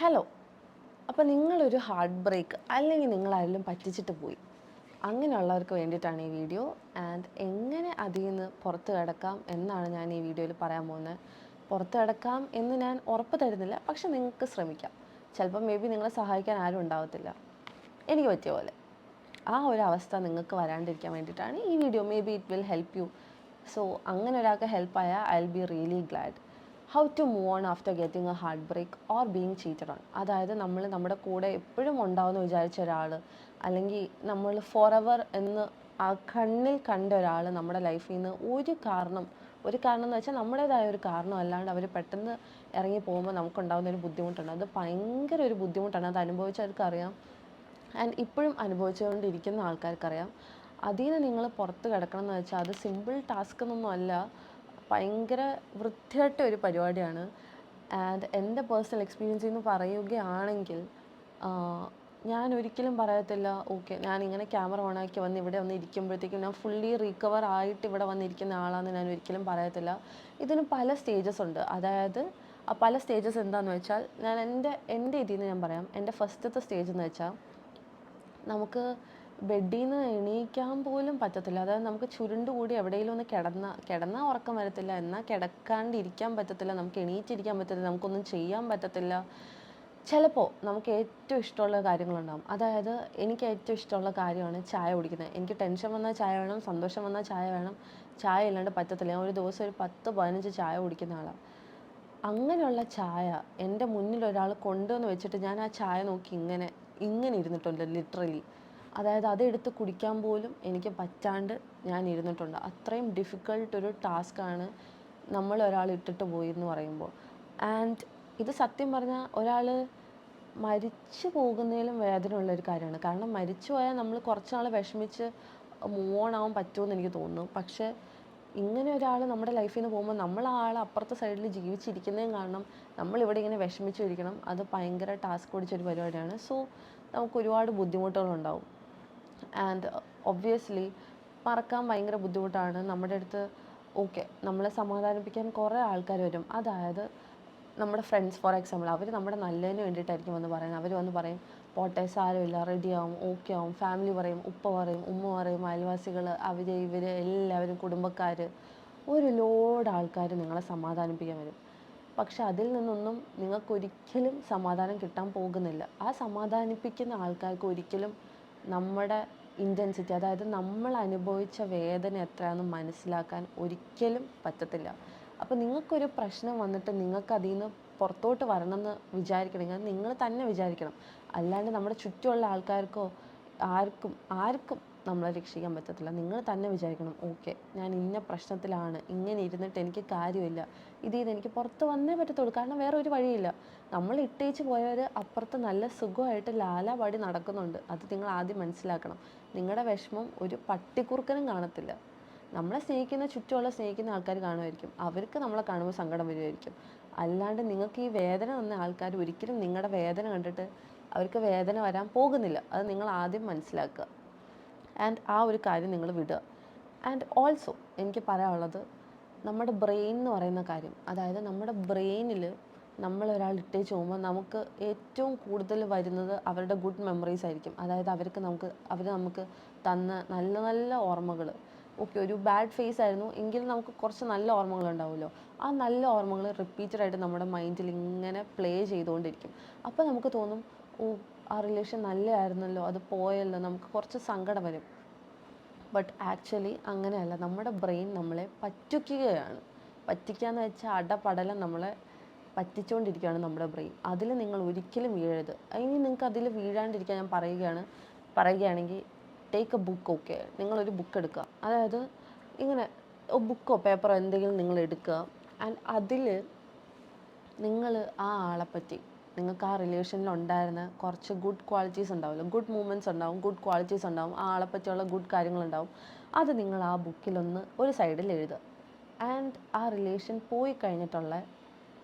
Hello. അപ്പോൾ നിങ്ങളൊരു heart break അല്ലെങ്കിൽ നിങ്ങളാരെങ്കിലും പറ്റിച്ചിട്ട് പോയി, അങ്ങനെയുള്ളവർക്ക് വേണ്ടിയിട്ടാണ് ഈ വീഡിയോ. ആൻഡ് എങ്ങനെ അതിൽ നിന്ന് പുറത്ത് കിടക്കാം എന്നാണ് ഞാൻ ഈ വീഡിയോയിൽ പറയാൻ പോകുന്നത്. പുറത്ത് കിടക്കാം എന്ന് ഞാൻ ഉറപ്പ് തരുന്നില്ല, പക്ഷെ നിങ്ങൾക്ക് ശ്രമിക്കാം. ചിലപ്പോൾ മേ ബി നിങ്ങളെ സഹായിക്കാൻ ആരും ഉണ്ടാവത്തില്ല. എനിക്ക് പറ്റിയ പോലെ ആ ഒരു അവസ്ഥ നിങ്ങൾക്ക് വരാണ്ടിരിക്കാൻ വേണ്ടിയിട്ടാണ് ഈ video. May be it will help you. So അങ്ങനെ ഒരാൾക്ക് ഹെൽപ്പായാൽ I will be really glad. How to move on after getting a heart break or being cheated on. അതായത് നമ്മൾ നമ്മുടെ കൂടെ എപ്പോഴും ഉണ്ടാവുമെന്ന് വിചാരിച്ച ഒരാൾ, അല്ലെങ്കിൽ നമ്മൾ ഫോർ എവർ എന്ന് ആ കണ്ണിൽ കണ്ട ഒരാൾ നമ്മുടെ ലൈഫിൽ നിന്ന് ഒരു കാരണം എന്ന് വെച്ചാൽ നമ്മുടേതായ ഒരു കാരണം അല്ലാണ്ട് അവർ പെട്ടെന്ന് ഇറങ്ങി പോകുമ്പോൾ നമുക്കുണ്ടാകുന്ന ഒരു ബുദ്ധിമുട്ടുണ്ട്. അത് ഭയങ്കര ഒരു ബുദ്ധിമുട്ടാണ്. അത് അനുഭവിച്ചവർക്കറിയാം. ആൻഡ് ഇപ്പോഴും അനുഭവിച്ചുകൊണ്ടിരിക്കുന്ന ആൾക്കാർക്കറിയാം. അതിൽ നിന്ന് നിങ്ങൾ പുറത്ത് കിടക്കണം എന്ന് വെച്ചാൽ അത് സിമ്പിൾ ടാസ്ക് എന്നൊന്നും അല്ല. ഭയങ്കര വൃത്തികെട്ട ഒരു പരിപാടിയാണ്. ആൻഡ് എൻ്റെ പേഴ്സണൽ എക്സ്പീരിയൻസിൽ നിന്ന് പറയുകയാണെങ്കിൽ ഞാൻ ഒരിക്കലും പറയത്തില്ല ഓക്കെ ഞാനിങ്ങനെ ക്യാമറ ഓണാക്കി വന്ന് ഇവിടെ വന്ന് ഇരിക്കുമ്പോഴത്തേക്കും ഞാൻ ഫുള്ളി റീക്കവർ ആയിട്ട് ഇവിടെ വന്നിരിക്കുന്ന ആളാണെന്ന് ഞാൻ ഒരിക്കലും പറയത്തില്ല. ഇതിന് പല സ്റ്റേജസ് ഉണ്ട്. അതായത് ആ പല സ്റ്റേജസ് എന്താണെന്ന് വെച്ചാൽ ഞാൻ എൻ്റെ ഇതിൽ നിന്ന് ഞാൻ പറയാം. എൻ്റെ ഫസ്റ്റത്തെ സ്റ്റേജ് എന്ന് വെച്ചാൽ നമുക്ക് ബെഡിൽ നിന്ന് എണീക്കാൻ പോലും പറ്റത്തില്ല. അതായത് നമുക്ക് ചുരുണ്ടുകൂടി എവിടെയെങ്കിലും ഒന്ന് കിടന്നാൽ ഉറക്കം വരത്തില്ല, എന്നാൽ കിടക്കാണ്ടിരിക്കാൻ പറ്റത്തില്ല, നമുക്ക് എണീറ്റിരിക്കാൻ പറ്റത്തില്ല, നമുക്കൊന്നും ചെയ്യാൻ പറ്റത്തില്ല. ചിലപ്പോൾ നമുക്ക് ഏറ്റവും ഇഷ്ടമുള്ള കാര്യങ്ങളുണ്ടാകും. അതായത് എനിക്ക് ഏറ്റവും ഇഷ്ടമുള്ള കാര്യമാണ് ചായ കുടിക്കുന്നത്. എനിക്ക് ടെൻഷൻ വന്നാൽ ചായ വേണം, സന്തോഷം വന്നാൽ ചായ വേണം. ചായ ഇല്ലാണ്ട് പറ്റത്തില്ല. ഞാൻ ഒരു ദിവസം ഒരു 10-15 ചായ കുടിക്കുന്ന ആളാണ്. അങ്ങനെയുള്ള ചായ എൻ്റെ മുന്നിൽ ഒരാൾ കൊണ്ടുവന്ന് വെച്ചിട്ട് ഞാൻ ആ ചായ നോക്കി ഇങ്ങനെ ഇങ്ങനെ ഇരുന്നിട്ടുണ്ട് ലിറ്ററലി. അതായത് അതെടുത്ത് കുടിക്കാൻ പോലും എനിക്ക് പറ്റാണ്ട് ഞാൻ ഇരുന്നിട്ടുണ്ട്. അത്രയും ഡിഫിക്കൾട്ട് ഒരു ടാസ്ക്കാണ് നമ്മളൊരാൾ ഇട്ടിട്ട് പോയി എന്ന് പറയുമ്പോൾ. ആൻഡ് ഇത് സത്യം പറഞ്ഞാൽ ഒരാൾ മരിച്ചു പോകുന്നതിലും വേദന ഉള്ളൊരു കാര്യമാണ്. കാരണം മരിച്ചു പോയാൽ നമ്മൾ കുറച്ച് നാൾ വിഷമിച്ച് മൂവ് ഓൺ ആവാൻ പറ്റുമെന്ന് എനിക്ക് തോന്നുന്നു. പക്ഷേ ഇങ്ങനെ ഒരാൾ നമ്മുടെ ലൈഫിൽ നിന്ന് പോകുമ്പോൾ നമ്മൾ ആ ആൾ അപ്പുറത്തെ സൈഡിൽ ജീവിച്ചിരിക്കുന്നതും കാരണം നമ്മളിവിടെ ഇങ്ങനെ വിഷമിച്ചിരിക്കണം. അത് ഭയങ്കര ടാസ്ക് പിടിച്ചൊരു പരിപാടിയാണ്. സോ നമുക്ക് ഒരുപാട് ബുദ്ധിമുട്ടുകളുണ്ടാവും. ആൻഡ് ഒബ്വിയസ്ലി മറക്കാൻ ഭയങ്കര ബുദ്ധിമുട്ടാണ്. നമ്മുടെ അടുത്ത് ഓക്കെ നമ്മളെ സമാധാനിപ്പിക്കാൻ കുറേ ആൾക്കാർ വരും. അതായത് നമ്മുടെ ഫ്രണ്ട്സ് ഫോർ എക്സാമ്പിൾ, അവർ നമ്മുടെ നല്ലതിന് വേണ്ടിയിട്ടായിരിക്കും വന്ന് പറയുന്നത്. അവർ വന്ന് പറയും പോട്ടെ സാരമില്ല, റെഡിയാവും, ഓക്കെ ആവും. ഫാമിലി പറയും, ഉപ്പ പറയും, ഉമ്മ പറയും, അയൽവാസികൾ, അവർ ഇവർ എല്ലാവരും, കുടുംബക്കാർ, ഒരു ലോഡ് ആൾക്കാർ നിങ്ങളെ സമാധാനിപ്പിക്കാൻ വരും. പക്ഷെ അതിൽ നിന്നൊന്നും നിങ്ങൾക്കൊരിക്കലും സമാധാനം കിട്ടാൻ പോകുന്നില്ല. ആ സമാധാനിപ്പിക്കുന്ന ആൾക്കാർക്ക് ഒരിക്കലും നമ്മുടെ ഇൻറ്റൻസിറ്റി, അതായത് നമ്മൾ അനുഭവിച്ച വേദന എത്രയാണെന്ന് മനസ്സിലാക്കാൻ ഒരിക്കലും പറ്റത്തില്ല. അപ്പോൾ നിങ്ങൾക്കൊരു പ്രശ്നം വന്നിട്ട് നിങ്ങൾക്ക് അതിൽ നിന്ന് പുറത്തോട്ട് വരണമെന്ന് വിചാരിക്കണമെങ്കിൽ നിങ്ങൾ തന്നെ വിചാരിക്കണം. അല്ലാണ്ട് നമ്മുടെ ചുറ്റുമുള്ള ആൾക്കാർക്കോ ആർക്കും നമ്മളെ രക്ഷിക്കാൻ പറ്റത്തില്ല. നിങ്ങൾ തന്നെ വിചാരിക്കണം ഓക്കെ ഞാൻ ഇന്ന പ്രശ്നത്തിലാണ്, ഇങ്ങനെ ഇരുന്നിട്ട് എനിക്ക് കാര്യമില്ല, ഇതിൽ നിന്ന് എനിക്ക് പുറത്ത് വന്നേ പറ്റത്തുള്ളൂ. കാരണം വേറെ ഒരു വഴിയില്ല. നമ്മൾ ഇട്ടേച്ച് പോയവർ അപ്പുറത്ത് നല്ല സുഖമായിട്ട് ലാലാപാടി നടക്കുന്നുണ്ട്. അത് നിങ്ങൾ ആദ്യം മനസ്സിലാക്കണം. നിങ്ങളുടെ വിഷമം ഒരു പട്ടിക്കുറുക്കനും കാണത്തില്ല. നമ്മളെ സ്നേഹിക്കുന്ന ആൾക്കാർ കാണുമായിരിക്കും. അവർക്ക് നമ്മളെ കാണുമ്പോൾ സങ്കടം വരുമായിരിക്കും. അല്ലാണ്ട് നിങ്ങൾക്ക് ഈ വേദന വന്ന ആൾക്കാർ ഒരിക്കലും നിങ്ങളുടെ വേദന കണ്ടിട്ട് അവർക്ക് വേദന വരാൻ പോകുന്നില്ല. അത് നിങ്ങൾ ആദ്യം മനസ്സിലാക്കുക. ആൻഡ് ആ ഒരു കാര്യം നിങ്ങൾ വിടുക. ആൻഡ് ഓൾസോ എനിക്ക് പറയാനുള്ളത് നമ്മുടെ ബ്രെയിൻ എന്ന് പറയുന്ന കാര്യം. അതായത് നമ്മുടെ ബ്രെയിനിൽ നമ്മളൊരാൾ ഇട്ടേച്ച് പോകുമ്പോൾ നമുക്ക് ഏറ്റവും കൂടുതൽ വരുന്നത് അവരുടെ ഗുഡ് മെമ്മറീസ് ആയിരിക്കും. അതായത് അവർ നമുക്ക് തന്ന നല്ല നല്ല ഓർമ്മകൾ. ഓക്കെ ഒരു ബാഡ് ഫേസ് ആയിരുന്നു എങ്കിൽ നമുക്ക് കുറച്ച് നല്ല ഓർമ്മകൾ ഉണ്ടാവുമല്ലോ. ആ നല്ല ഓർമ്മകൾ റിപ്പീറ്റഡായിട്ട് നമ്മുടെ മൈൻഡിൽ ഇങ്ങനെ പ്ലേ ചെയ്തുകൊണ്ടിരിക്കും. അപ്പോൾ നമുക്ക് തോന്നും ഓ ആ റിലേഷൻ നല്ലതായിരുന്നല്ലോ, അത് പോയല്ലോ, നമുക്ക് കുറച്ച് സങ്കടം വരും. ബട്ട് ആക്ച്വലി അങ്ങനെയല്ല. നമ്മുടെ ബ്രെയിൻ നമ്മളെ പറ്റിക്കുകയാണ്. പറ്റിക്കുക എന്ന് വെച്ചാൽ അടപടലം നമ്മളെ പറ്റിച്ചുകൊണ്ടിരിക്കുകയാണ് നമ്മുടെ ബ്രെയിൻ. അതിൽ നിങ്ങൾ ഒരിക്കലും വീഴരുത്. ഇനി നിങ്ങൾക്ക് അതിൽ വീഴാണ്ടിരിക്കാൻ ഞാൻ പറയുകയാണെങ്കിൽ ടേക്ക് എ ബുക്ക്. ഓക്കെ നിങ്ങളൊരു ബുക്ക് എടുക്കുക. അതായത് ഇങ്ങനെ ബുക്കോ പേപ്പറോ എന്തെങ്കിലും നിങ്ങൾ എടുക്കുക. ആൻഡ് അതിൽ നിങ്ങൾ ആ ആളെപ്പറ്റി, നിങ്ങൾക്ക് ആ റിലേഷനിൽ ഉണ്ടായിരുന്ന കുറച്ച് ഗുഡ് ക്വാളിറ്റീസ് ഉണ്ടാവുമല്ലോ, ഗുഡ് മൂമെൻറ്റ്സ് ഉണ്ടാവും, ഗുഡ് ക്വാളിറ്റീസ് ഉണ്ടാവും, ആ ആളെപ്പറ്റിയുള്ള ഗുഡ് കാര്യങ്ങളുണ്ടാവും. അത് നിങ്ങൾ ആ ബുക്കിലൊന്ന് ഒരു സൈഡിൽ എഴുതുക. ആൻഡ് ആ റിലേഷൻ പോയി കഴിഞ്ഞിട്ടുള്ള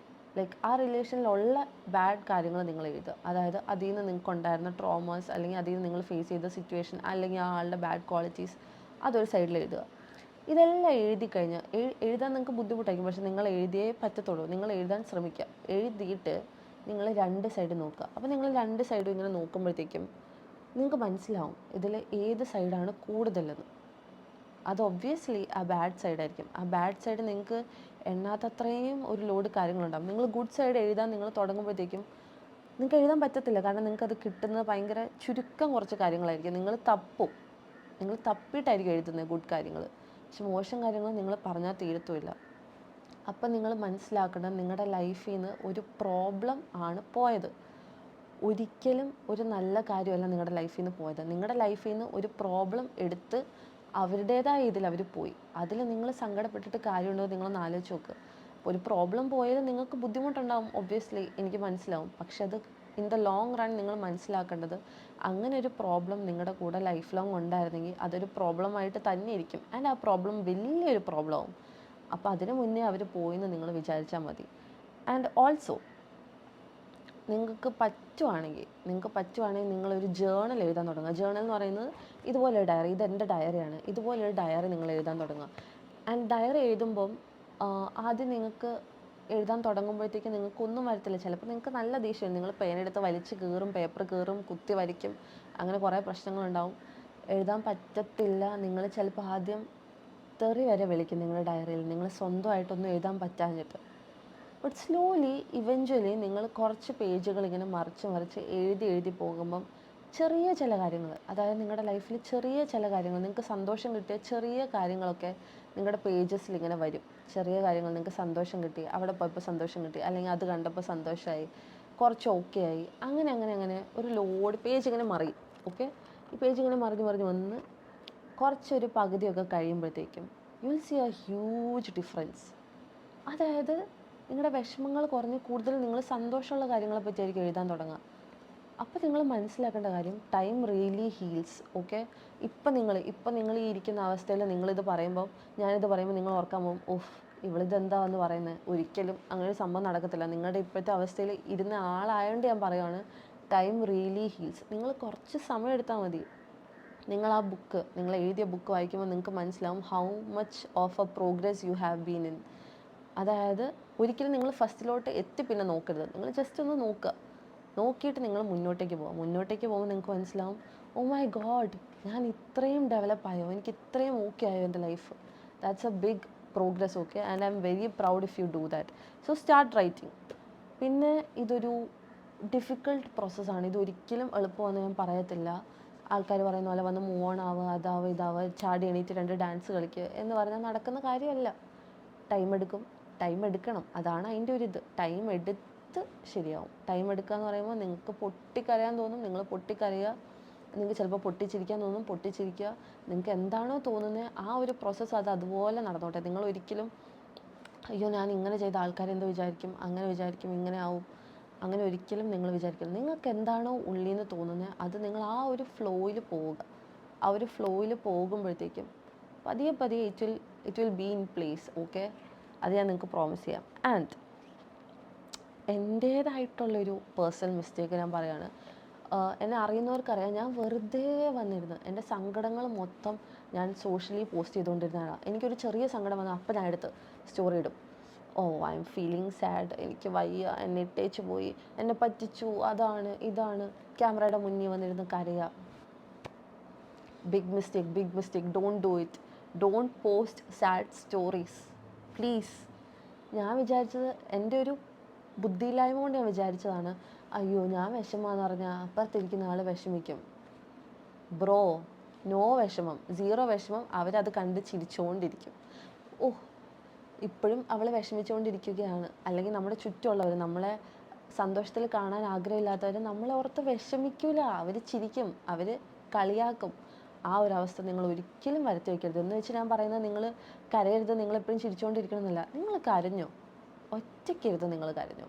ആ റിലേഷനിലുള്ള ബാഡ് കാര്യങ്ങൾ നിങ്ങൾ എഴുതുക. അതായത് അതിൽ നിന്ന് നിങ്ങൾക്ക് ഉണ്ടായിരുന്ന ട്രോമാസ്, അല്ലെങ്കിൽ അതിൽ നിന്ന് നിങ്ങൾ ഫേസ് ചെയ്ത സിറ്റുവേഷൻ, അല്ലെങ്കിൽ ആ ആളുടെ ബാഡ് ക്വാളിറ്റീസ്, അതൊരു സൈഡിൽ എഴുതുക. ഇതെല്ലാം എഴുതി കഴിഞ്ഞ് എഴുതാൻ നിങ്ങൾക്ക് ബുദ്ധിമുട്ടായിരിക്കും. പക്ഷെ നിങ്ങൾ എഴുതിയേ പറ്റത്തുള്ളൂ. നിങ്ങൾ എഴുതാൻ ശ്രമിക്കുക. എഴുതിയിട്ട് നിങ്ങൾ രണ്ട് സൈഡ് നോക്കുക. അപ്പോൾ നിങ്ങൾ രണ്ട് സൈഡും ഇങ്ങനെ നോക്കുമ്പോഴത്തേക്കും നിങ്ങൾക്ക് മനസ്സിലാവും ഇതിൽ ഏത് സൈഡാണ് കൂടുതലെന്ന്. അത് ഒബ്വിയസ്ലി ആ ബാഡ് സൈഡായിരിക്കും. ആ ബാഡ് സൈഡ് നിങ്ങൾക്ക് എണ്ണാത്തത്രയും ഒരു ലോഡ് കാര്യങ്ങളുണ്ടാകും. നിങ്ങൾ ഗുഡ് സൈഡ് എഴുതാൻ നിങ്ങൾ തുടങ്ങുമ്പോഴത്തേക്കും നിങ്ങൾക്ക് എഴുതാൻ പറ്റത്തില്ല. കാരണം നിങ്ങൾക്കത് കിട്ടുന്നത് ഭയങ്കര ചുരുക്കം കുറച്ച് കാര്യങ്ങളായിരിക്കും. നിങ്ങൾ തപ്പിയിട്ടായിരിക്കും എഴുതുന്നത് ഗുഡ് കാര്യങ്ങൾ. പക്ഷെ മോശം കാര്യങ്ങൾ നിങ്ങൾ പറഞ്ഞാൽ തീരത്തുമില്ല. അപ്പം നിങ്ങൾ മനസ്സിലാക്കണം, നിങ്ങളുടെ ലൈഫിൽ നിന്ന് ഒരു പ്രോബ്ലം ആണ് പോയത്. ഒരിക്കലും ഒരു നല്ല കാര്യമല്ല നിങ്ങളുടെ ലൈഫിൽ നിന്ന് പോയത്. നിങ്ങളുടെ ലൈഫിൽ നിന്ന് ഒരു പ്രോബ്ലം എടുത്ത് അവരുടേതായ ഇതിൽ അവർ പോയി. അതിൽ നിങ്ങൾ സങ്കടപ്പെട്ടിട്ട് കാര്യമുണ്ടോ നിങ്ങളൊന്ന് ആലോചിച്ച് നോക്കുക. ഒരു പ്രോബ്ലം പോയാൽ നിങ്ങൾക്ക് ബുദ്ധിമുട്ടുണ്ടാകും, ഒബ്വിയസ്ലി എനിക്ക് മനസ്സിലാവും. പക്ഷെ അത് ഇൻ ദ ലോങ് റൺ നിങ്ങൾ മനസ്സിലാക്കേണ്ടത്, അങ്ങനെ ഒരു പ്രോബ്ലം നിങ്ങളുടെ കൂടെ ലൈഫ് ലോങ് ഉണ്ടായിരുന്നെങ്കിൽ അതൊരു പ്രോബ്ലമായിട്ട് തന്നെ ഇരിക്കും. ആൻഡ് ആ പ്രോബ്ലം വലിയൊരു പ്രോബ്ലം ആവും. അപ്പോൾ അതിന് മുന്നേ അവർ പോയെന്ന് നിങ്ങൾ വിചാരിച്ചാൽ മതി. ആൻഡ് ഓൾസോ നിങ്ങൾക്ക് പറ്റുവാണെങ്കിൽ നിങ്ങളൊരു ജേണൽ എഴുതാൻ തുടങ്ങുക. ജേണൽ എന്ന് പറയുന്നത് ഇതുപോലൊരു ഡയറി, ഇതെൻ്റെ ഡയറിയാണ്, ഇതുപോലൊരു ഡയറി നിങ്ങൾ എഴുതാൻ തുടങ്ങുക. ആൻഡ് ഡയറി എഴുതുമ്പം ആദ്യം നിങ്ങൾക്ക് എഴുതാൻ തുടങ്ങുമ്പോഴത്തേക്കും നിങ്ങൾക്കൊന്നും വരത്തില്ല. ചിലപ്പോൾ നിങ്ങൾക്ക് നല്ല ദേഷ്യം, നിങ്ങൾ പേനെടുത്ത് വലിച്ച് കീറും, പേപ്പർ കീറും, കുത്തി വരയ്ക്കും, അങ്ങനെ കുറേ പ്രശ്നങ്ങളുണ്ടാവും. എഴുതാൻ പറ്റത്തില്ല. നിങ്ങൾ ചിലപ്പോൾ ആദ്യം തെറി വരെ വിളിക്കും നിങ്ങളുടെ ഡയറിയിൽ, നിങ്ങൾ സ്വന്തമായിട്ടൊന്നും എഴുതാൻ പറ്റാഞ്ഞിട്ട്. ബട്ട് സ്ലോലി ഇവഞ്ച്വലി നിങ്ങൾ കുറച്ച് പേജുകൾ ഇങ്ങനെ മറിച്ച് എഴുതി പോകുമ്പം ചെറിയ ചില കാര്യങ്ങൾ, അതായത് നിങ്ങളുടെ ലൈഫിൽ ചെറിയ ചില കാര്യങ്ങൾ, നിങ്ങൾക്ക് സന്തോഷം കിട്ടിയ ചെറിയ കാര്യങ്ങളൊക്കെ നിങ്ങളുടെ പേജസിൽ ഇങ്ങനെ വരും. ചെറിയ കാര്യങ്ങൾ, നിങ്ങൾക്ക് സന്തോഷം കിട്ടി, അവിടെ പോയപ്പോൾ സന്തോഷം കിട്ടി, അല്ലെങ്കിൽ അത് കണ്ടപ്പോൾ സന്തോഷമായി, കുറച്ച് ഓക്കെ ആയി, അങ്ങനെ ഒരു ലോഡ് പേജ് ഇങ്ങനെ മറിയും. ഓക്കെ, ഈ പേജ് ഇങ്ങനെ മറിഞ്ഞ് വന്ന് കുറച്ചൊരു പകുതിയൊക്കെ കഴിയുമ്പോഴത്തേക്കും you will see a huge difference. അതായത് നിങ്ങളുടെ വിഷമങ്ങൾ കുറഞ്ഞ് കൂടുതൽ നിങ്ങൾ സന്തോഷമുള്ള കാര്യങ്ങളെ പറ്റിയായിരിക്കും എഴുതാൻ തുടങ്ങുക. അപ്പോൾ നിങ്ങൾ മനസ്സിലാക്കേണ്ട കാര്യം, ടൈം റിയലി ഹീൽസ്. ഓക്കെ, ഇപ്പം നിങ്ങൾ ഈ ഇരിക്കുന്ന അവസ്ഥയിൽ ഞാനിത് പറയുമ്പോൾ നിങ്ങൾ ഓർക്കാൻ പോകും, ഓഫ് ഇവളിതെന്താന്ന് പറയുന്നത്. ഒരിക്കലും അങ്ങനെ ഒരു സംഭവം നടക്കത്തില്ല. നിങ്ങളുടെ ഇപ്പോഴത്തെ അവസ്ഥയിൽ ഇരുന്ന ആളായതുകൊണ്ട് ഞാൻ പറയുകയാണ്, ടൈം റിയലി ഹീൽസ്. നിങ്ങൾ കുറച്ച് സമയം എടുത്താൽ മതി. നിങ്ങൾ എഴുതിയ ബുക്ക് വായിക്കുമ്പോൾ നിങ്ങൾക്ക് മനസ്സിലാവും how much of A progress you have been in. അതായത് ഒരിക്കലും നിങ്ങൾ ഫസ്റ്റിലോട്ട് എത്തി പിന്നെ നോക്കരുത്. നിങ്ങൾ ജസ്റ്റ് ഒന്ന് നോക്കിയിട്ട് നിങ്ങൾ മുന്നോട്ടേക്ക് പോകുമ്പോൾ നിങ്ങൾക്ക് മനസ്സിലാവും, ഓ മൈ ഗോഡ്, ഞാൻ ഇത്രയും ഡെവലപ്പായോ, എനിക്ക് ഇത്രയും ഓക്കെ ആയോ എൻ്റെ life. That's a big progress. Okay, and I M very proud if you do that. So start writing. പിന്നെ ഇതൊരു ഡിഫിക്കൾട്ട് പ്രോസസ്സാണ്. ഇതൊരിക്കലും എളുപ്പമെന്ന് ഞാൻ പറയത്തില്ല. ആൾക്കാർ പറയുന്ന പോലെ വന്ന് മൂവ് ഓൺ ആവുക, ഇതാവുക, ചാടി എണീറ്റ് 2 ഡാൻസ് കളിക്കുക എന്ന് പറഞ്ഞാൽ നടക്കുന്ന കാര്യമല്ല. ടൈം എടുക്കണം. അതാണ് അതിൻ്റെ ഒരു ഇത്. ടൈം എടുത്ത് ശരിയാവും. ടൈം എടുക്കുക എന്ന് പറയുമ്പോൾ നിങ്ങൾക്ക് പൊട്ടിക്കരയാൻ തോന്നും, നിങ്ങൾ പൊട്ടിക്കരയുക. നിങ്ങൾക്ക് ചിലപ്പോൾ പൊട്ടിച്ചിരിക്കാൻ തോന്നും, പൊട്ടിച്ചിരിക്കുക. നിങ്ങൾക്ക് എന്താണോ തോന്നുന്നത് ആ ഒരു പ്രോസസ്സ് അതുപോലെ നടന്നോട്ടെ. നിങ്ങൾ ഒരിക്കലും അയ്യോ ഞാൻ ഇങ്ങനെ ചെയ്ത ആൾക്കാരെന്തോ വിചാരിക്കും, അങ്ങനെ വിചാരിക്കും, ഇങ്ങനെ ആവും, അങ്ങനെ ഒരിക്കലും നിങ്ങൾ വിചാരിക്കരുത്. നിങ്ങൾക്ക് എന്താണോ ഉള്ളിൽ നിന്ന് തോന്നുന്നത് അത് നിങ്ങൾ ആ ഒരു ഫ്ലോയിൽ പോവുക. ആ ഒരു ഫ്ലോയിൽ പോകുമ്പോഴത്തേക്കും പതിയെ it will be in place. Okay, അത് ഞാൻ നിങ്ങൾക്ക് പ്രോമിസ് ചെയ്യാം. ആൻഡ് എൻ്റേതായിട്ടുള്ളൊരു പേഴ്സണൽ മിസ്റ്റേക്ക് ഞാൻ പറയുകയാണ്. എന്നെ അറിയുന്നവർക്കറിയാം, ഞാൻ വെറുതെ വന്നിരുന്ന് എൻ്റെ സങ്കടങ്ങൾ മൊത്തം ഞാൻ സോഷ്യലി പോസ്റ്റ് ചെയ്തുകൊണ്ടിരുന്നതാണ്. എനിക്കൊരു ചെറിയ സങ്കടം വന്നാൽ അപ്പം ഞാൻ എടുത്ത് സ്റ്റോറി ഇടും. ഓ ഐ എം ഫീലിംഗ് സാഡ്, എനിക്ക് വയ്യ, എന്നെ ഇട്ടേച്ച് പോയി, എന്നെ പറ്റിച്ചു, അതാണ് ഇതാണ്, ക്യാമറയുടെ മുന്നിൽ വന്നിരുന്ന് കരയുക. Big mistake. Don't do it. Don't post sad stories please. ഞാൻ വിചാരിച്ചത്, എൻ്റെ ഒരു ബുദ്ധിയില്ലായ്മ കൊണ്ട് ഞാൻ വിചാരിച്ചതാണ്, അയ്യോ ഞാൻ വിഷമമാണെന്ന് പറഞ്ഞാൽ അപ്പുറത്തിരിക്കുന്ന ആൾ വിഷമിക്കും. ബ്രോ, നോ വിഷമം, 0 വിഷമം. അവരത് കണ്ട് ചിരിച്ചുകൊണ്ടിരിക്കും. ഇപ്പോഴും അവൾ വിഷമിച്ചുകൊണ്ടിരിക്കുകയാണ്. അല്ലെങ്കിൽ നമ്മുടെ ചുറ്റുമുള്ളവർ, നമ്മളെ സന്തോഷത്തിൽ കാണാൻ ആഗ്രഹമില്ലാത്തവർ നമ്മളെ ഓർത്ത് വിഷമിക്കില്ല. അവർ ചിരിക്കും, അവർ കളിയാക്കും. ആ ഒരു അവസ്ഥ നിങ്ങൾ ഒരിക്കലും വരുത്തി വയ്ക്കരുത്. എന്ന് വെച്ച് ഞാൻ പറയുന്നത് നിങ്ങൾ കരയരുത്, നിങ്ങളെപ്പോഴും ചിരിച്ചുകൊണ്ടിരിക്കണമെന്നില്ല. നിങ്ങൾ കരഞ്ഞോ, ഒറ്റയ്ക്കിരുത് നിങ്ങൾ കരഞ്ഞോ.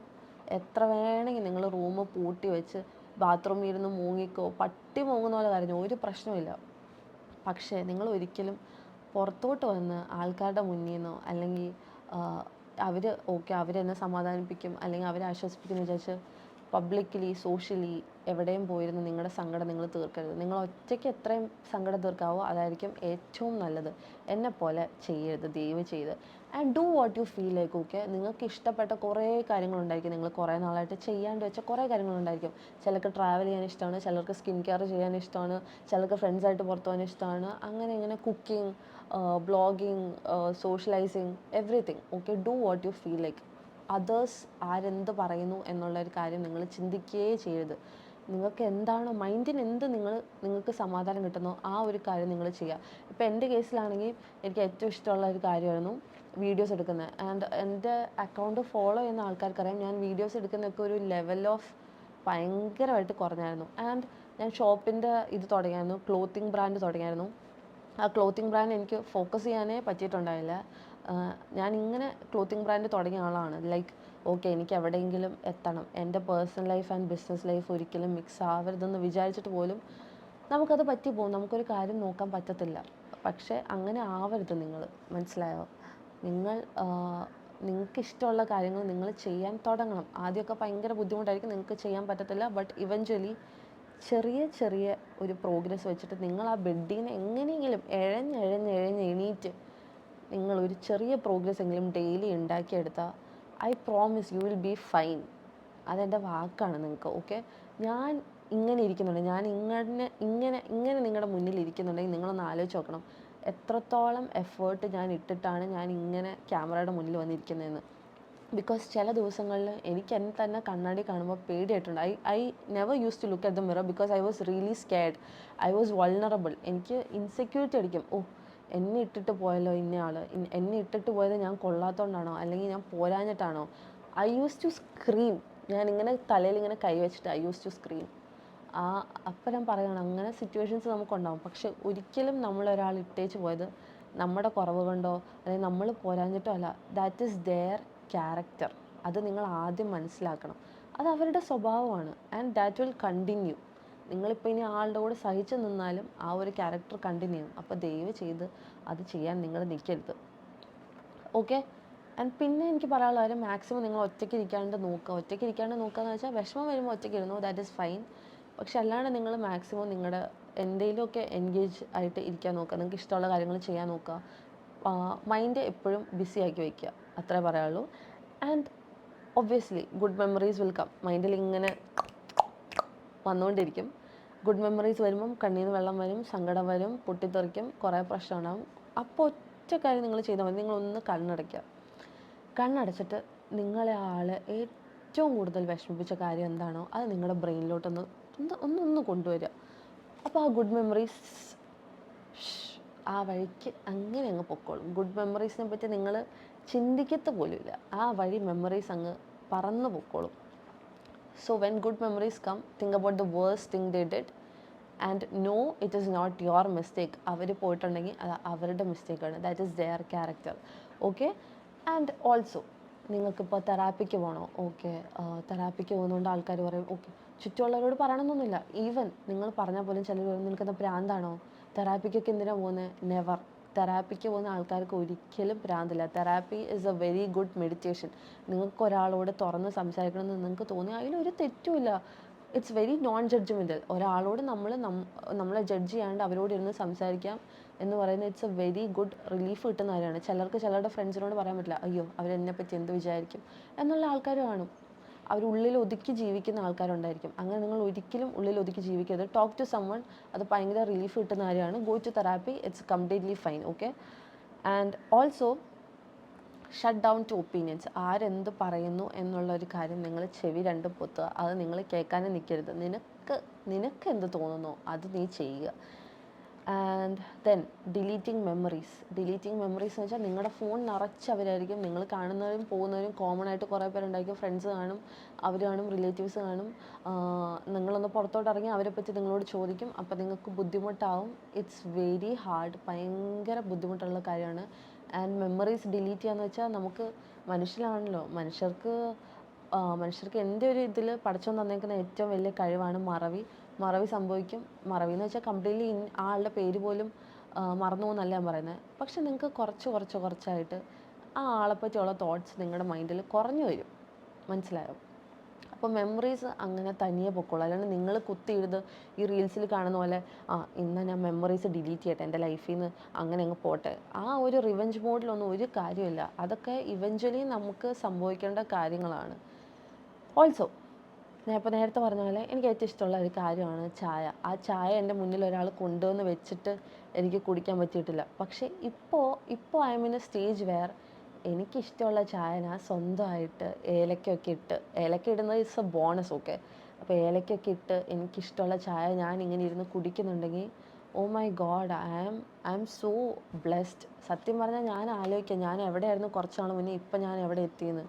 എത്ര വേണമെങ്കിൽ നിങ്ങൾ റൂം പൂട്ടി വെച്ച് ബാത്റൂമിൽ ഇരുന്ന് മൂങ്ങിക്കോ, പട്ടി മൂങ്ങുന്ന പോലെ കരഞ്ഞോ, ഒരു പ്രശ്നമില്ല. പക്ഷേ നിങ്ങൾ ഒരിക്കലും പുറത്തോട്ട് വന്ന് ആൾക്കാരുടെ മുന്നിൽ നിന്നോ അല്ലെങ്കിൽ അവരെന്നെ സമാധാനിപ്പിക്കും അല്ലെങ്കിൽ അവരെ ആശ്വസിപ്പിക്കുമെന്ന് വിചാരിച്ച് പബ്ലിക്കലി സോഷ്യലി എവിടെയും പോയിരുന്ന് നിങ്ങളുടെ സങ്കടം നിങ്ങൾ തീർക്കരുത്. നിങ്ങൾ ഒറ്റയ്ക്ക് എത്രയും സങ്കടം തീർക്കാവോ അതായിരിക്കും ഏറ്റവും നല്ലത്. എന്നെപ്പോലെ ചെയ്യരുത്, ദയവ് ചെയ്ത്. And do what you feel like. Okay, നിങ്ങൾക്ക് ഇഷ്ടപ്പെട്ട കുറേ കാര്യങ്ങളുണ്ടായിരിക്കും, നിങ്ങൾ കുറേ നാളായിട്ട് ചെയ്യാണ്ട് വെച്ച കുറേ കാര്യങ്ങളുണ്ടായിരിക്കും. ചിലർക്ക് ട്രാവൽ ചെയ്യാൻ ഇഷ്ടമാണ്, ചിലർക്ക് സ്കിൻ കെയർ ചെയ്യാൻ ഇഷ്ടമാണ്, ചിലർക്ക് ഫ്രണ്ട്സായിട്ട് പുറത്തു പോകാൻ ഇഷ്ടമാണ്, അങ്ങനെ ഇങ്ങനെ cooking, blogging, socialising, everything. Okay, do what you feel like. Others ആരെന്ത് പറയുന്നു എന്നുള്ളൊരു കാര്യം നിങ്ങൾ ചിന്തിക്കുകയേ ചെയ്യരുത്. നിങ്ങൾക്ക് എന്താണോ മൈൻഡിന് നിങ്ങൾക്ക് സമാധാനം കിട്ടുന്നോ ആ ഒരു കാര്യം നിങ്ങൾ ചെയ്യുക. ഇപ്പോൾ എൻ്റെ കേസിലാണെങ്കിൽ എനിക്ക് ഏറ്റവും ഇഷ്ടമുള്ള ഒരു കാര്യമായിരുന്നു വീഡിയോസ് എടുക്കുന്നത്. ആൻഡ് എൻ്റെ അക്കൗണ്ട് ഫോളോ ചെയ്യുന്ന ആൾക്കാർക്കറിയാം ഞാൻ വീഡിയോസ് എടുക്കുന്നതൊക്കെ ഒരു ലെവൽ ഓഫ് ഭയങ്കരമായിട്ട് കുറഞ്ഞായിരുന്നു. ആൻഡ് ഞാൻ ഷോപ്പിൻ്റെ ഇത് തുടങ്ങിയായിരുന്നു, ക്ലോത്തിങ് ബ്രാൻഡ് തുടങ്ങിയായിരുന്നു. ആ ക്ലോത്തിങ് ബ്രാൻഡ് എനിക്ക് ഫോക്കസ് ചെയ്യാനേ പറ്റിയിട്ടുണ്ടായില്ല. ഞാനിങ്ങനെ ക്ലോത്തിങ് ബ്രാൻഡ് തുടങ്ങിയ ആളാണ്. ലൈക്ക് ഓക്കെ, എനിക്ക് എവിടെയെങ്കിലും എത്തണം, എൻ്റെ personal life and business life ഒരിക്കലും മിക്സ് ആവരുതെന്ന് വിചാരിച്ചിട്ട് പോലും നമുക്കത് പറ്റിപ്പോകും. നമുക്കൊരു കാര്യം നോക്കാൻ പറ്റത്തില്ല. പക്ഷേ അങ്ങനെ ആവരുത് നിങ്ങൾ, മനസ്സിലായോ? നിങ്ങൾ നിങ്ങൾക്ക് ഇഷ്ടമുള്ള കാര്യങ്ങൾ നിങ്ങൾ ചെയ്യാൻ തുടങ്ങണം. ആദ്യമൊക്കെ ഭയങ്കര ബുദ്ധിമുട്ടായിരിക്കും, നിങ്ങൾക്ക് ചെയ്യാൻ പറ്റത്തില്ല. ബട്ട് ഇവഞ്ച്വലി ചെറിയ ചെറിയ ഒരു പ്രോഗ്രസ് വെച്ചിട്ട് നിങ്ങൾ ആ ബെഡിൽ നിന്ന് എങ്ങനെയെങ്കിലും എണീറ്റ് നിങ്ങളൊരു ചെറിയ പ്രോഗ്രസ് എങ്കിലും ഡെയിലി ഉണ്ടാക്കിയെടുത്താൽ I promise you will be fine. അതെൻ്റെ വാക്കാണ് നിങ്ങൾക്ക്. ഓക്കെ, ഞാൻ ഇങ്ങനെ ഇരിക്കുന്നുണ്ട്, ഞാൻ ഇങ്ങനെ നിങ്ങളുടെ മുന്നിൽ ഇരിക്കുന്നുണ്ടെങ്കിൽ നിങ്ങളൊന്ന് ആലോചിച്ച് നോക്കണം എത്രത്തോളം എഫേർട്ട് ഞാൻ ഇട്ടിട്ടാണ് ഞാൻ ഇങ്ങനെ ക്യാമറയുടെ മുന്നിൽ വന്നിരിക്കുന്നതെന്ന്. ബിക്കോസ് ചില ദിവസങ്ങളിൽ എനിക്ക് എന്നെ തന്നെ കണ്ണാടി കാണുമ്പോൾ പേടിയായിട്ടുണ്ട്. I never use to look at the mirror because I was really scared. I was vulnerable. എനിക്ക് ഇൻസെക്യൂരിറ്റി അടിക്കും. എന്നെ ഇട്ടിട്ട് പോയല്ലോ ഇന്നയാൾ, എന്നെ ഇട്ടിട്ട് പോയത് ഞാൻ കൊള്ളാത്തതുകൊണ്ടാണോ, അല്ലെങ്കിൽ ഞാൻ പോരാഞ്ഞിട്ടാണോ? I use to scream. ഞാനിങ്ങനെ തലയിൽ ഇങ്ങനെ കൈവച്ചിട്ട് ഐ യൂസ് ടു സ്ക്രീം. അപ്പം ഞാൻ പറയുകയാണ്, അങ്ങനെ സിറ്റുവേഷൻസ് നമുക്കുണ്ടാവും. പക്ഷെ ഒരിക്കലും നമ്മളൊരാൾ ഇട്ടേച്ച് പോയത് നമ്മുടെ കുറവ് കൊണ്ടോ അല്ലെങ്കിൽ നമ്മൾ പോരാഞ്ഞിട്ടോ അല്ല. That is their character. അത് നിങ്ങൾ ആദ്യം മനസ്സിലാക്കണം. അത് അവരുടെ സ്വഭാവമാണ്. And that will continue. നിങ്ങളിപ്പോൾ ഇനി ആളുടെ കൂടെ സഹിച്ചു നിന്നാലും ആ ഒരു ക്യാരക്ടർ കണ്ടിന്യൂ ചെയ്യും. അപ്പോൾ ദയവ് ചെയ്ത് അത് ചെയ്യാൻ നിങ്ങൾ നിൽക്കരുത്. ഓക്കെ. ആൻഡ് പിന്നെ എനിക്ക് പറയാനുള്ള കാര്യം, മാക്സിമം നിങ്ങൾ ഒറ്റയ്ക്ക് ഇരിക്കാണ്ട് നോക്കുക എന്ന് വെച്ചാൽ വിഷമം വരുമ്പോൾ ഒറ്റയ്ക്ക് ഇരുന്നു, ദാറ്റ് ഈസ് ഫൈൻ. പക്ഷെ അല്ലാണ്ട് നിങ്ങൾ മാക്സിമം നിങ്ങളുടെ എന്തെങ്കിലുമൊക്കെ എൻഗേജ് ആയിട്ട് ഇരിക്കാൻ നോക്കുക. നിങ്ങൾക്ക് ഇഷ്ടമുള്ള കാര്യങ്ങൾ ചെയ്യാൻ നോക്കുക. മൈൻഡ് എപ്പോഴും ബിസി ആക്കി വയ്ക്കുക, അത്രേ പറയാനുള്ളൂ. And obviously good memories will come. മൈൻഡിൽ ഇങ്ങനെ വന്നുകൊണ്ടിരിക്കും. ഗുഡ് മെമ്മറീസ് വരുമ്പം കണ്ണിൽ നിന്ന് വെള്ളം വരും, സങ്കടം വരും, പൊട്ടിത്തെറിക്കും, കുറേ പ്രശ്നം ഉണ്ടാവും. അപ്പോൾ ഒറ്റ കാര്യം നിങ്ങൾ ചെയ്താൽ മതി, നിങ്ങളൊന്ന് കണ്ണടച്ചിട്ട് നിങ്ങളെ ഏറ്റവും കൂടുതൽ വിഷമിപ്പിച്ച കാര്യം എന്താണോ അത് നിങ്ങളുടെ ബ്രെയിനിലോട്ടൊന്ന് കൊണ്ടുവരിക. അപ്പോൾ ആ ഗുഡ് മെമ്മറീസ് ആ വഴിക്ക് അങ്ങനെ അങ്ങ് പൊക്കോളും. ഗുഡ് മെമ്മറീസിനെ പറ്റി നിങ്ങൾ ചിന്തിക്കത്ത് പോലുമില്ല, ആ വഴി മെമ്മറീസ് അങ്ങ് പറന്ന് പൊക്കോളും. So when good memories come, think about the worst thing they did and know it is not your mistake. അവർ പോയിട്ടുണ്ടെങ്കിൽ അത് അവരുടെ മിസ്റ്റേക്കാണ്. That is their character. Okay. And also നിങ്ങൾക്കിപ്പോൾ തെറാപ്പിക്ക് പോകണോ? ഓക്കെ, തെറാപ്പിക്ക് പോകുന്നതുകൊണ്ട് ആൾക്കാർ പറയും ഓക്കെ, ചുറ്റുമുള്ളവരോട് പറയണമെന്നൊന്നുമില്ല. ഈവൻ നിങ്ങൾ പറഞ്ഞാൽ പോലും ചിലർ പറയും നിനക്കെന്താ ഭ്രാന്താണോ, തെറാപ്പിക്കൊക്കെ എന്തിനാണ് പോകുന്നത്? നെവർ. തെറാപ്പിക്ക് പോകുന്ന ആൾക്കാർക്ക് ഒരിക്കലും ഭ്രാന്തില്ല. Therapy is a very good meditation. നിങ്ങൾക്ക് ഒരാളോട് തുറന്ന് സംസാരിക്കണമെന്ന് നിങ്ങൾക്ക് തോന്നി അതിലൊരു തെറ്റുമില്ല. It's very non judgmental. ഒരാളോട് നമ്മളെ ജഡ്ജ് ചെയ്യാണ്ട് അവരോട് ഇരുന്ന് സംസാരിക്കാം എന്ന് പറയുന്നത് it's a very good relief കിട്ടുന്ന കാര്യമാണ്. ചിലർക്ക് ചിലരുടെ ഫ്രണ്ട്സിനോട് പറയാൻ പറ്റില്ല, അയ്യോ അവരെന്നെപ്പറ്റി എന്ത് വിചാരിക്കും എന്നുള്ള ആൾക്കാർ കാണും. അവരുള്ളിൽ ഒതുക്കി ജീവിക്കുന്ന ആൾക്കാരുണ്ടായിരിക്കും. അങ്ങനെ നിങ്ങൾ ഒരിക്കലും ഉള്ളിൽ ഒതുക്കി ജീവിക്കരുത്. Talk to someone. അത് ഭയങ്കര റിലീഫ് കിട്ടുന്ന കാര്യമാണ്. Go to therapy, it's completely fine. Okay. And also shut down to opinions. ആരെന്ത് പറയുന്നു എന്നുള്ളൊരു കാര്യം നിങ്ങൾ ചെവി രണ്ടും പൊത്തുക. അത് നിങ്ങൾ കേൾക്കാനും നിൽക്കരുത്. നിനക്ക് എന്ത് തോന്നുന്നോ അത് നീ ചെയ്യുക. ആൻഡ് ദെൻ ഡിലീറ്റിംഗ് മെമ്മറീസ് എന്ന് വെച്ചാൽ നിങ്ങളുടെ ഫോൺ നിറച്ചവരായിരിക്കും. നിങ്ങൾ കാണുന്നവരും പോകുന്നവരും കോമൺ ആയിട്ട് കുറേ പേരുണ്ടായിരിക്കും. ഫ്രണ്ട്സ് കാണും, അവർ കാണും, റിലേറ്റീവ്സ് കാണും. നിങ്ങളൊന്ന് പുറത്തോട്ട് ഇറങ്ങി അവരെ പറ്റി നിങ്ങളോട് ചോദിക്കും. അപ്പോൾ നിങ്ങൾക്ക് ബുദ്ധിമുട്ടാവും. It's very hard. ഭയങ്കര ബുദ്ധിമുട്ടുള്ള കാര്യമാണ്. ആൻഡ് മെമ്മറീസ് ഡിലീറ്റ് ചെയ്യാന്ന് വെച്ചാൽ നമുക്ക് മനുഷ്യരാണല്ലോ, മനുഷ്യർക്ക് എൻ്റെ ഒരു ഇതിൽ പടച്ചോൻ തന്നേക്കുന്ന ഏറ്റവും വലിയ കഴിവാണ് മറവി സംഭവിക്കും. മറവി എന്ന് വെച്ചാൽ കംപ്ലീറ്റ്ലി ആ ആളുടെ പേര് പോലും മറന്നു പോകുന്നല്ല ഞാൻ പറയുന്നത്. പക്ഷെ നിങ്ങൾക്ക് കുറച്ചായിട്ട് ആ ആളെപ്പറ്റിയുള്ള തോട്ട്സ് നിങ്ങളുടെ മൈൻഡിൽ കുറഞ്ഞു വരും. മനസ്സിലായോ? അപ്പോൾ മെമ്മറീസ് അങ്ങനെ തനിയെ പൊക്കോളൂ. അല്ലാണ്ട് നിങ്ങൾ കുത്തിയിരുന്ന് ഈ റീൽസിൽ കാണുന്ന പോലെ ഇന്ന് ഞാൻ മെമ്മറീസ് ഡിലീറ്റ് ചെയ്യട്ടെ, എൻ്റെ ലൈഫിൽ നിന്ന് അങ്ങനെ അങ്ങ് പോട്ടെ. ആ ഒരു റിവെഞ്ച് മോഡിലൊന്നും ഒരു കാര്യമില്ല. അതൊക്കെ ഇവഞ്ച്വലി നമുക്ക് സംഭവിക്കേണ്ട കാര്യങ്ങളാണ്. ഓൾസോ ഞാൻ ഇപ്പോൾ നേരത്തെ പറഞ്ഞ പോലെ എനിക്ക് ഏറ്റവും ഇഷ്ടമുള്ള ഒരു കാര്യമാണ് ചായ. ആ ചായ എൻ്റെ മുന്നിൽ ഒരാൾ കൊണ്ടുവന്ന് വെച്ചിട്ട് എനിക്ക് കുടിക്കാൻ പറ്റിയിട്ടില്ല. പക്ഷേ ഇപ്പോൾ I'm in a stage where എനിക്കിഷ്ടമുള്ള ചായ ഞാൻ സ്വന്തമായിട്ട് ഏലക്കയൊക്കെ ഇട്ട്, ഏലക്ക ഇടുന്നത് ഇറ്റ്സ് എ ബോണസ്, ഓക്കെ. അപ്പോൾ ഏലക്കയൊക്കെ ഇട്ട് എനിക്കിഷ്ടമുള്ള ചായ ഞാൻ ഇങ്ങനെ ഇരുന്ന് കുടിക്കുന്നുണ്ടെങ്കിൽ oh my God, I am so blessed. സത്യം പറഞ്ഞാൽ ഞാൻ ആലോചിക്കാം ഞാൻ എവിടെയായിരുന്നു കുറച്ച് നാൾ മുന്നേ, ഇപ്പം ഞാൻ എവിടെ എത്തിയെന്ന്.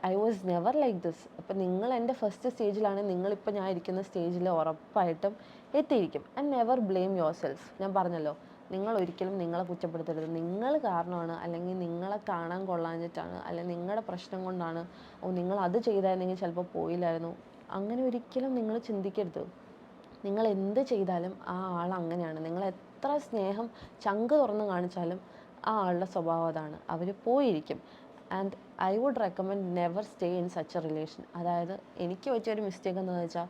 I was never like this. അപ്പം നിങ്ങൾ എൻ്റെ ഫസ്റ്റ് സ്റ്റേജിലാണ്, നിങ്ങളിപ്പോൾ ഞാൻ ഇരിക്കുന്ന സ്റ്റേജിൽ ഉറപ്പായിട്ടും എത്തിയിരിക്കും. And never blame yourself. ഞാൻ പറഞ്ഞല്ലോ, നിങ്ങൾ ഒരിക്കലും നിങ്ങളെ കുറ്റപ്പെടുത്തരുത്. നിങ്ങൾ കാരണമാണ്, അല്ലെങ്കിൽ നിങ്ങളെ കാണാൻ കൊള്ളാഞ്ഞിട്ടാണ്, അല്ലെങ്കിൽ നിങ്ങളുടെ പ്രശ്നം കൊണ്ടാണ്, നിങ്ങൾ അത് ചെയ്തായിരുന്നെങ്കിൽ ചിലപ്പോൾ പോയില്ലായിരുന്നു, അങ്ങനെ ഒരിക്കലും നിങ്ങൾ ചിന്തിക്കരുത്. നിങ്ങൾ എന്ത് ചെയ്താലും ആ ആൾ അങ്ങനെയാണ്. നിങ്ങൾ എത്ര സ്നേഹം ചങ്ക് തുറന്ന് കാണിച്ചാലും ആ ആളുടെ സ്വഭാവം അതാണ്, അവർ പോയിരിക്കും. And I would recommend never stay in such a relation. അതായത് എനിക്ക് പറ്റിയൊരു മിസ്റ്റേക്ക് എന്താണെന്ന് വെച്ചാൽ,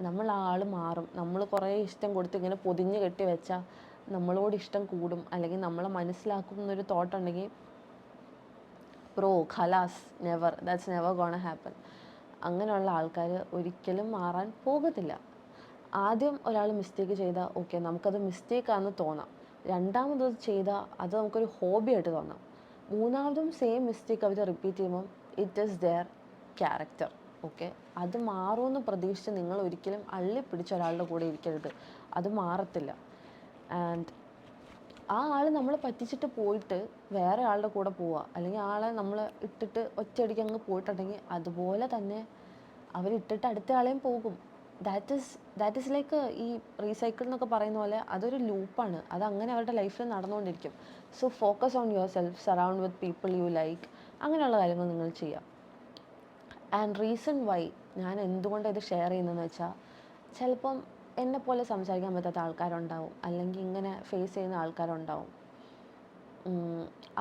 നമ്മൾ ആ ആൾ മാറും, നമ്മൾ കുറേ ഇഷ്ടം കൊടുത്ത് ഇങ്ങനെ പൊതിഞ്ഞ് കെട്ടി വെച്ചാൽ നമ്മളോട് ഇഷ്ടം കൂടും, അല്ലെങ്കിൽ നമ്മളെ മനസ്സിലാക്കും എന്നൊരു തോട്ട് ഉണ്ടെങ്കിൽ ബ്രോ ഖലാസ്, never, that's never gonna happen. അങ്ങനെയുള്ള ആൾക്കാർ ഒരിക്കലും മാറാൻ പോകത്തില്ല. ആദ്യം ഒരാൾ മിസ്റ്റേക്ക് ചെയ്താൽ ഓക്കെ, നമുക്കത് മിസ്റ്റേക്കാണെന്ന് തോന്നാം. രണ്ടാമത് ചെയ്താൽ അത് നമുക്കൊരു ഹോബിയായിട്ട് തോന്നാം. മൂന്നാമതും സെയിം മിസ്റ്റേക്ക് അവർ റിപ്പീറ്റ് ചെയ്യുമ്പം it is their character, okay. അത് മാറുമെന്ന് പ്രതീക്ഷിച്ച് നിങ്ങൾ ഒരിക്കലും അള്ളിപ്പിടിച്ച ഒരാളുടെ കൂടെ ഇരിക്കരുത്. അത് മാറത്തില്ല. ആൻഡ് ആ ആൾ നമ്മളെ പറ്റിച്ചിട്ട് പോയിട്ട് വേറെ ആളുടെ കൂടെ പോവുക, അല്ലെങ്കിൽ ആളെ നമ്മൾ ഇട്ടിട്ട് ഒറ്റയടിക്ക് അങ്ങ് പോയിട്ടുണ്ടെങ്കിൽ അതുപോലെ തന്നെ അവരിട്ടിട്ട് അടുത്ത ആളെയും പോകും. ദാറ്റ് ഈസ് ലൈക്ക് ഈ റീസൈക്കിൾ എന്നൊക്കെ പറയുന്ന പോലെ അതൊരു ലൂപ്പാണ്. അതങ്ങനെ അവരുടെ ലൈഫിൽ നടന്നുകൊണ്ടിരിക്കും. So focus on yourself, surround with people you like, അങ്ങനെയുള്ള കാര്യങ്ങൾ നിങ്ങൾ ചെയ്യാം. ആൻഡ് റീസൺ വൈ ഞാൻ എന്തുകൊണ്ട് ഇത് ഷെയർ ചെയ്യുന്നതെന്ന് വെച്ചാൽ, ചിലപ്പം എന്നെപ്പോലെ സംസാരിക്കാൻ പറ്റാത്ത ആൾക്കാരുണ്ടാവും, അല്ലെങ്കിൽ ഇങ്ങനെ ഫേസ് ചെയ്യുന്ന ആൾക്കാരുണ്ടാവും.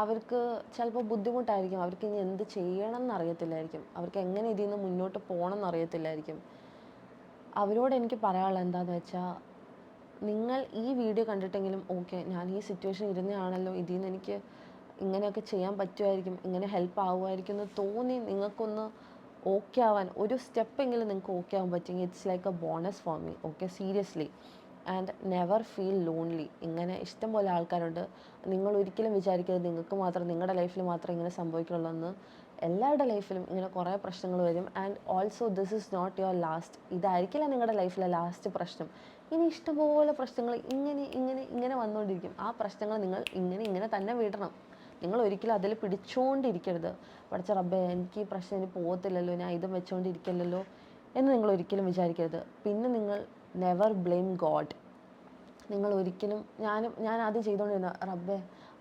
അവർക്ക് ചിലപ്പോൾ ബുദ്ധിമുട്ടായിരിക്കും, അവർക്ക് ഇനി എന്ത് ചെയ്യണം എന്നറിയത്തില്ലായിരിക്കും, അവർക്ക് എങ്ങനെ ഇതിൽ നിന്ന് മുന്നോട്ട് പോകണം എന്നറിയത്തില്ലായിരിക്കും. അവരോട് എനിക്ക് പറയാനുള്ളത് എന്താണെന്ന് വെച്ചാൽ, നിങ്ങൾ ഈ വീഡിയോ കണ്ടിട്ടെങ്കിലും ഓക്കെ, ഞാൻ ഈ സിറ്റുവേഷൻ ഇരുന്നതാണല്ലോ, ഇതിൽ നിന്ന് എനിക്ക് ഇങ്ങനെയൊക്കെ ചെയ്യാൻ പറ്റുമായിരിക്കും, ഇങ്ങനെ ഹെൽപ്പ് ആവുമായിരിക്കും എന്ന് തോന്നി നിങ്ങൾക്കൊന്ന് ഓക്കെ ആവാൻ, ഒരു സ്റ്റെപ്പെങ്കിലും നിങ്ങൾക്ക് ഓക്കെ ആവാൻ പറ്റുമെങ്കിൽ it's like A bonus for me, okay, seriously. And never feel lonely. ഇങ്ങനെ ഇഷ്ടംപോലെ ആൾക്കാരുണ്ട്. നിങ്ങൾ ഒരിക്കലും വിചാരിക്കരുത് നിങ്ങൾക്ക് മാത്രം, നിങ്ങളുടെ ലൈഫിൽ മാത്രം ഇങ്ങനെ സംഭവിക്കുള്ളൂ എന്ന്. എല്ലാവരുടെ ലൈഫിലും ഇങ്ങനെ കുറേ പ്രശ്നങ്ങൾ വരും. And also this is not your last. ഇതായിരിക്കില്ല നിങ്ങളുടെ ലൈഫിലെ ലാസ്റ്റ് പ്രശ്നം. ഇനി ഇഷ്ടംപോലെ പ്രശ്നങ്ങൾ ഇങ്ങനെ ഇങ്ങനെ ഇങ്ങനെ വന്നുകൊണ്ടിരിക്കും. ആ പ്രശ്നങ്ങൾ നിങ്ങൾ ഇങ്ങനെ തന്നെ വിടണം. നിങ്ങൾ ഒരിക്കലും അതിൽ പിടിച്ചുകൊണ്ടിരിക്കരുത്. പഠിച്ച റബ്ബേ, എനിക്ക് ഈ പ്രശ്നം ഇനി പോകത്തില്ലല്ലോ, ഞാൻ ഇതും വെച്ചുകൊണ്ടിരിക്കില്ലല്ലോ എന്ന് നിങ്ങൾ ഒരിക്കലും വിചാരിക്കരുത്. പിന്നെ നിങ്ങൾ നെവർ ബ്ലെയിം ഗോഡ്. നിങ്ങൾ ഒരിക്കലും, ഞാൻ ആദ്യം ചെയ്തുകൊണ്ടിരുന്ന റബ്ബേ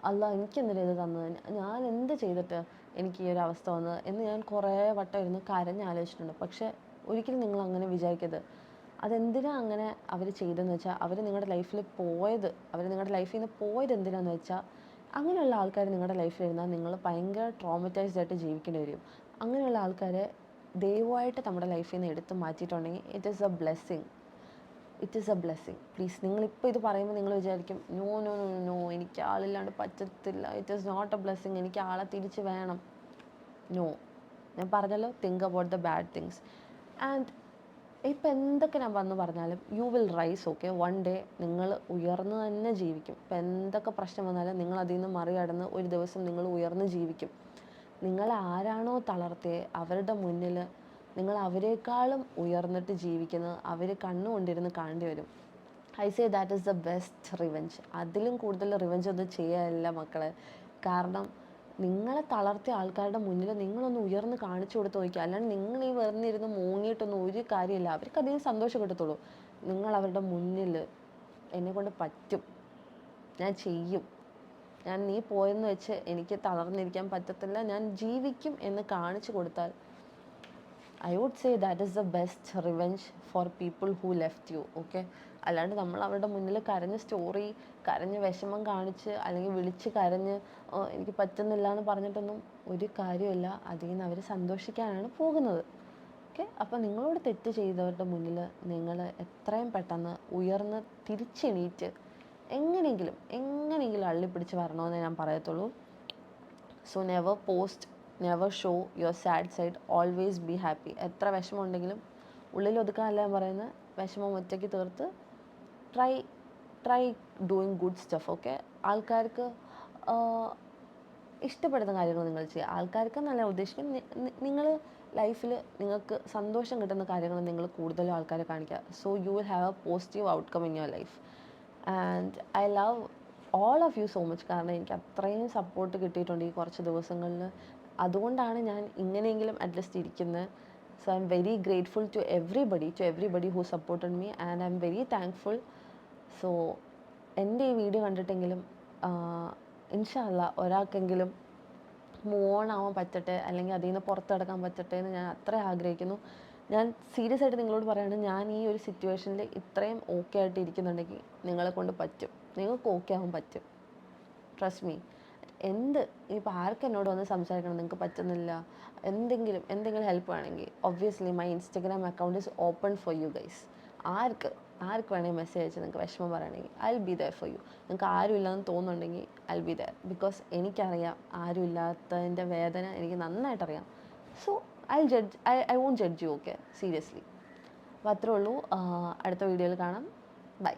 അല്ല എനിക്കെന്തിനാ ഇത് തന്നത്, ഞാൻ എന്ത് ചെയ്തിട്ട് എനിക്ക് ഈ ഒരു അവസ്ഥ വന്നത് എന്ന് ഞാൻ കുറേ വട്ടം ഇരുന്ന് കരഞ്ഞാലോചിച്ചിട്ടുണ്ട്. പക്ഷേ ഒരിക്കലും നിങ്ങൾ അങ്ങനെ വിചാരിക്കരുത്. അതെന്തിനാ അങ്ങനെ അവർ ചെയ്തതെന്ന് വെച്ചാൽ, അവർ നിങ്ങളുടെ ലൈഫിൽ നിന്ന് പോയത് എന്തിനാന്ന് വെച്ചാൽ, അങ്ങനെയുള്ള ആൾക്കാർ നിങ്ങളുടെ ലൈഫിൽ ഇരുന്നാൽ നിങ്ങൾ ഭയങ്കര ട്രോമറ്റൈസ്ഡ് ആയിട്ട് ജീവിക്കേണ്ടി വരും. അങ്ങനെയുള്ള ആൾക്കാരെ ദയവായിട്ട് നമ്മുടെ ലൈഫിൽ നിന്ന് എടുത്ത് മാറ്റിയിട്ടുണ്ടെങ്കിൽ it is a blessing. Please. നിങ്ങളിപ്പോൾ ഇത് പറയുമ്പോൾ നിങ്ങൾ വിചാരിക്കും നോ നോ നോ നോ, എനിക്ക് ആളില്ലാണ്ട് പറ്റത്തില്ല, it is not a blessing, എനിക്ക് ആളെ തിരിച്ച് വേണം. നോ, ഞാൻ പറഞ്ഞല്ലോ, think about the bad things. And ഇപ്പം എന്തൊക്കെ ഞാൻ വന്ന് പറഞ്ഞാലും you will rise, okay. One day നിങ്ങൾ ഉയർന്ന് തന്നെ ജീവിക്കും. ഇപ്പം എന്തൊക്കെ പ്രശ്നം വന്നാലും നിങ്ങൾ അതിൽ നിന്ന് മറികടന്ന് ഒരു ദിവസം നിങ്ങൾ ഉയർന്ന് ജീവിക്കും. നിങ്ങളെ ആരാണോ തളർത്തിയത് അവരുടെ മുന്നിൽ നിങ്ങൾ അവരെക്കാളും ഉയർന്നിട്ട് ജീവിക്കുന്നത് അവർ കണ്ണുകൊണ്ടിരുന്ന് കാണേണ്ടി വരും. I say that is the best revenge. അതിലും കൂടുതൽ റിവെഞ്ച് ഒന്നും ചെയ്യാനില്ല മക്കളെ. കാരണം നിങ്ങളെ തളർത്തിയ ആൾക്കാരുടെ മുന്നിൽ നിങ്ങളൊന്ന് ഉയർന്ന് കാണിച്ചു കൊടുത്ത് നോക്കുക. അല്ലാണ്ട് നിങ്ങൾ ഈ വെറുതെ മൂങ്ങിയിട്ടൊന്നും ഒരു കാര്യമില്ല. അവർക്ക് അധികം സന്തോഷം കിട്ടത്തുള്ളൂ. നിങ്ങൾ അവരുടെ മുന്നിൽ എന്നെക്കൊണ്ട് പറ്റും, ഞാൻ ചെയ്യും, ഞാൻ നീ പോയെന്ന് വെച്ച് എനിക്ക് തളർന്നിരിക്കാൻ പറ്റത്തില്ല, ഞാൻ ജീവിക്കും എന്ന് കാണിച്ചു കൊടുത്താൽ I would say that is the best revenge for people who left you, okay. അല്ലാണ്ട് നമ്മൾ അവരുടെ മുന്നിൽ കരഞ്ഞ് വിഷമം കാണിച്ച്, അല്ലെങ്കിൽ വിളിച്ച് കരഞ്ഞ് എനിക്ക് പറ്റുന്നില്ല എന്ന് പറഞ്ഞിട്ടൊന്നും ഒരു കാര്യമില്ല. അതിൽ നിന്ന് അവർ സന്തോഷിക്കാനാണ് പോകുന്നത്. ഓക്കെ. അപ്പോൾ നിങ്ങളോട് തെറ്റ് ചെയ്തവരുടെ മുന്നിൽ നിങ്ങൾ എത്രയും പെട്ടെന്ന് ഉയർന്ന് തിരിച്ചെണീറ്റ് എങ്ങനെയെങ്കിലും അള്ളിപ്പിടിച്ച് വരണമെന്ന് ഞാൻ പറയത്തുള്ളൂ. So never post, never show your sad side, always be happy. എത്ര വിഷമം ഉണ്ടെങ്കിലും ഉള്ളിലൊതുക്കാനല്ല ഞാൻ പറയുന്നത്, വിഷമം ഒറ്റയ്ക്ക് തീർത്ത് try doing good stuff. Okay. ആൾക്കാർക്ക് ഇഷ്ടപ്പെടുന്ന കാര്യങ്ങൾ നിങ്ങൾ ചെയ്യുക. ആൾക്കാർക്ക് എന്നല്ല ഉദ്ദേശിക്കുന്നത്, നിങ്ങൾ ലൈഫിൽ നിങ്ങൾക്ക് സന്തോഷം കിട്ടുന്ന കാര്യങ്ങൾ നിങ്ങൾ കൂടുതലും ആൾക്കാരെ കാണിക്കുക. So you will have A positive outcome in your life. And I love all of you so much. കാരണം എനിക്ക് അത്രയും സപ്പോർട്ട് കിട്ടിയിട്ടുണ്ട് ഈ കുറച്ച് ദിവസങ്ങളിൽ. അതുകൊണ്ടാണ് ഞാൻ ഇങ്ങനെയെങ്കിലും അറ്റ്ലീസ്റ്റ് ഇരിക്കുന്നത്. So I M very grateful to everybody who supported me and I M very thankful. So എൻ്റെ ഈ വീഡിയോ കണ്ടിട്ടെങ്കിലും ഇൻഷാ അല്ലാ ഒരാൾക്കെങ്കിലും മൂവ് ഓൺ ആവാൻ പറ്റട്ടെ, അല്ലെങ്കിൽ അതിൽ നിന്ന് പുറത്ത് കടക്കാൻ പറ്റട്ടെ എന്ന് ഞാൻ അത്ര ആഗ്രഹിക്കുന്നു. ഞാൻ സീരിയസ് ആയിട്ട് നിങ്ങളോട് പറയുകയാണ്, ഞാൻ ഈ ഒരു സിറ്റുവേഷനിൽ ഇത്രയും ഓക്കെ ആയിട്ട് ഇരിക്കുന്നുണ്ടെങ്കിൽ നിങ്ങളെ കൊണ്ട് പറ്റും, നിങ്ങൾക്ക് ഓക്കെ ആവാൻ പറ്റും. Trust me. ഇപ്പോൾ ആർക്ക് എന്നോട് വന്ന് സംസാരിക്കണം, നിങ്ങൾക്ക് പറ്റുന്നില്ല, എന്തെങ്കിലും ഹെൽപ്പ് വേണമെങ്കിൽ obviously my Instagram account is open for you guys. ആർക്ക് വേണമെങ്കിൽ മെസ്സേജ് അയച്ച് നിങ്ങൾക്ക് വിഷമം പറയണമെങ്കിൽ I will be there for you. നിങ്ങൾക്ക് ആരും ഇല്ലെന്ന് തോന്നുന്നുണ്ടെങ്കിൽ I will be there. Because എനിക്കറിയാം ആരും ഇല്ലാത്തതിൻ്റെ വേദന എനിക്ക് നന്നായിട്ടറിയാം. So I won't judge you. Okay, seriously. അപ്പോൾ അത്രേ ഉള്ളൂ. അടുത്ത വീഡിയോയിൽ കാണാം. ബൈ.